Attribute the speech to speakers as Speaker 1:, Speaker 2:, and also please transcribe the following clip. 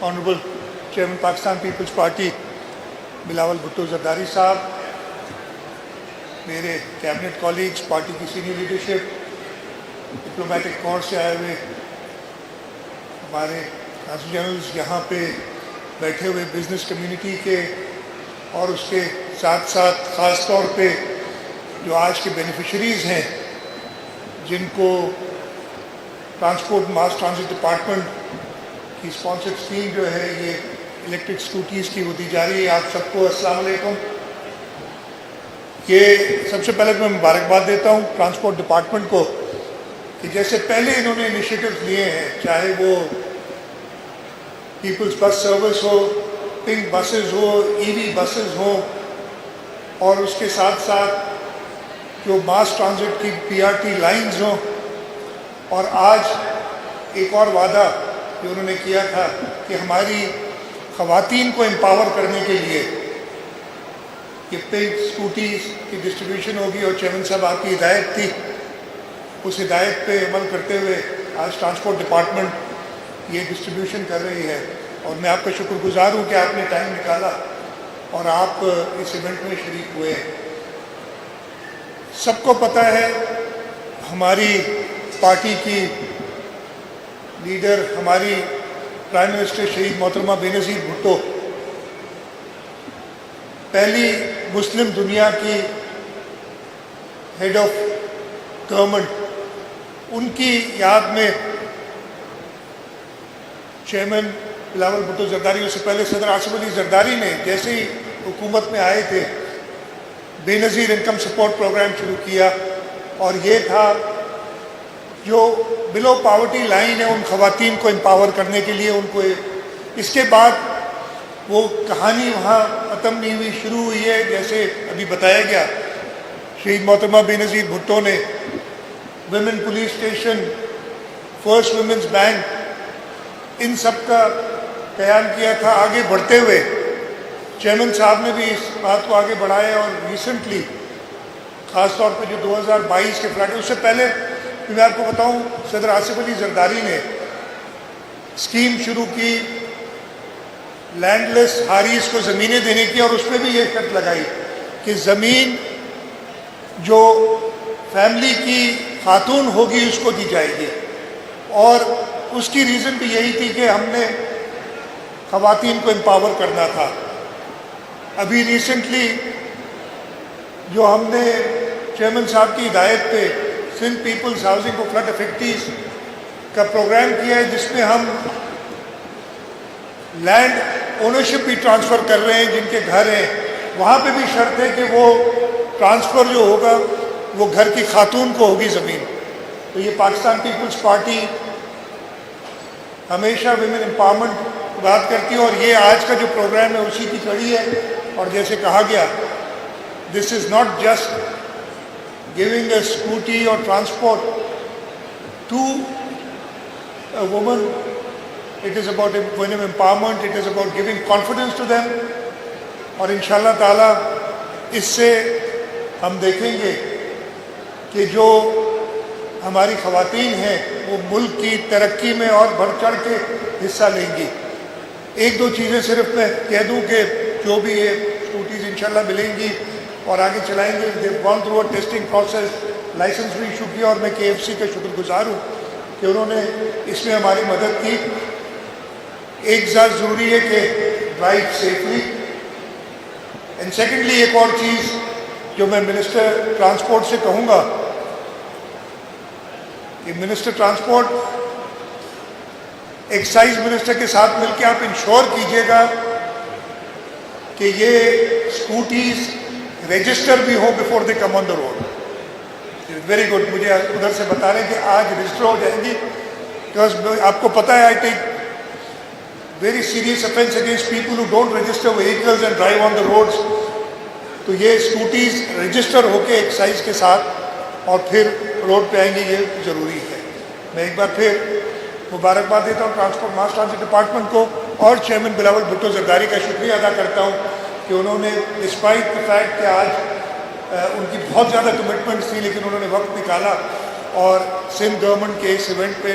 Speaker 1: Honourable chairman Pakistan Peoples Party Bilawal Bhutto Zardari صاحب، میرے cabinet colleagues, party کی سینئر لیڈرشپ، ڈپلومیٹک کورس سے آئے ہوئے ہمارے کونسل جنرلز، یہاں پہ بیٹھے ہوئے بزنس کمیونٹی کے، اور اس کے ساتھ ساتھ خاص طور پہ جو آج کے بینیفیشریز ہیں جن کو ٹرانسپورٹ ماس ٹرانزٹ ڈپارٹمنٹ کی اسپانسرڈ اسکیم جو ہے یہ الیکٹرک اسکوٹیز کی وہ دی جا رہی ہے۔ آپ سب کو السلام علیکم۔ یہ سب سے پہلے میں مبارکباد دیتا ہوں ٹرانسپورٹ ڈپارٹمنٹ کو کہ جیسے پہلے انہوں نے انیشیٹوز لیے ہیں، چاہے وہ پیپلز بس سروس ہو، پنک بسز ہو، ای وی بسز ہوں، اور اس کے ساتھ ساتھ جو ماس ٹرانزٹ کی پی آر ٹی لائنز ہوں، اور آج ایک اور وعدہ جو انہوں نے کیا تھا کہ ہماری خواتین کو امپاور کرنے کے لیے یہ پنک اسکوٹیز کی ڈسٹریبیوشن ہوگی، اور چیئرمین صاحب آپ کی ہدایت تھی، اس ہدایت پہ عمل کرتے ہوئے آج ٹرانسپورٹ ڈپارٹمنٹ یہ ڈسٹریبیوشن کر رہی ہے، اور میں آپ کا شکر گزار ہوں کہ آپ نے ٹائم نکالا اور آپ اس ایونٹ میں شریک ہوئے ہیں۔ سب کو پتہ ہے ہماری پارٹی کی لیڈر، ہماری پرائم منسٹر شہید محترمہ بے نظیر بھٹو پہلی مسلم دنیا کی ہیڈ آف گورنمنٹ، ان کی یاد میں چیئرمین بلاول بھٹو زرداری، اس سے پہلے صدر آصف علی زرداری نے جیسے ہی حکومت میں آئے تھے بے نظیر انکم سپورٹ پروگرام شروع کیا، اور یہ تھا جو بلو پاورٹی لائن ہے ان خواتین کو امپاور کرنے کے لیے ان کو۔ اس کے بعد وہ کہانی وہاں ختم نہیں ہوئی، شروع ہوئی ہے، جیسے ابھی بتایا گیا شہید محترمہ بے نظیر بھٹو نے women police station, first women's bank, ان سب کا قیام کیا تھا۔ آگے بڑھتے ہوئے چیئرمین صاحب نے بھی اس بات کو آگے بڑھایا، اور ریسنٹلی خاص طور پہ جو 2022 کے فلڈ، اس سے پہلے میں آپ کو بتاؤں صدر آصف علی زرداری نے اسکیم شروع کی لینڈ لیس حاریث کو زمینیں دینے کی، اور اس پہ بھی یہ شرط لگائی کہ زمین جو فیملی کی خاتون ہوگی اس کو دی جائے گی، اور اس کی ریزن بھی یہی تھی کہ ہم نے خواتین کو امپاور کرنا تھا۔ ابھی ریسنٹلی جو ہم نے چیئرمین صاحب کی ہدایت پہ سندھ پیپلز ہاؤسنگ کو فلڈ افیکٹیز کا پروگرام کیا ہے، جس میں ہم لینڈ اونرشپ بھی ٹرانسفر کر رہے ہیں، جن کے گھر ہیں وہاں پہ بھی شرط ہے کہ وہ ٹرانسفر جو ہوگا وہ گھر کی خاتون کو ہوگی زمین۔ تو یہ پاکستان پیپلز پارٹی ہمیشہ ویمن امپاورمنٹ کی بات کرتی ہے، اور یہ آج کا جو پروگرام ہے اسی کی کڑی ہے۔ اور جیسے کہا گیا، this is not just giving a scooty or transport to a woman, it is about women empowerment, it is about giving confidence to them، اور انشاءاللہ تعالی اس سے ہم دیکھیں گے کہ جو ہماری خواتین ہیں وہ ملک کی ترقی میں اور بڑھ چڑھ کے حصہ لیں گی۔ ایک دو چیزیں صرف میں کہہ دوں کہ جو بھی یہ اسکوٹیز انشاءاللہ ملیں گی اور آگے چلائیں گے، they've gone through a testing process, licence بھی ایشو کیا، اور میں کے ایف سی کا شکر گزار ہوں کہ انہوں نے اس میں ہماری مدد کی۔ ایک ذات ضروری ہے کہ ڈرائیو سیفلی، اینڈ سیکنڈلی ایک اور چیز جو میں منسٹر ٹرانسپورٹ سے کہوں گا کہ منسٹر ٹرانسپورٹ ایکسائز منسٹر کے ساتھ مل کے آپ انشور کیجیے گا کہ یہ اسکوٹیز رجسٹر بھی ہو before they come on the road. Very good, مجھے ادھر سے بتا رہے ہیں کہ آج رجسٹر ہو جائیں گی، بیکاز آپ کو پتہ ہے I take very serious offence against people who don't register vehicles and drive on the roads. تو یہ اسکوٹیز رجسٹر ہو کے ایکسائز کے ساتھ اور پھر روڈ پہ آئیں گی، یہ ضروری ہے۔ میں ایک بار پھر مبارکباد دیتا ہوں ٹرانسپورٹ ماس ٹرانزٹ ڈپارٹمنٹ کو، اور چیئرمین بلاول بھٹو زرداری کا شکریہ ادا کرتا ہوں کہ انہوں نے ڈسپائٹ دی فیکٹ کہ آج ان کی بہت زیادہ کمٹمنٹس تھی، لیکن انہوں نے وقت نکالا اور سندھ گورنمنٹ کے اس ایونٹ پہ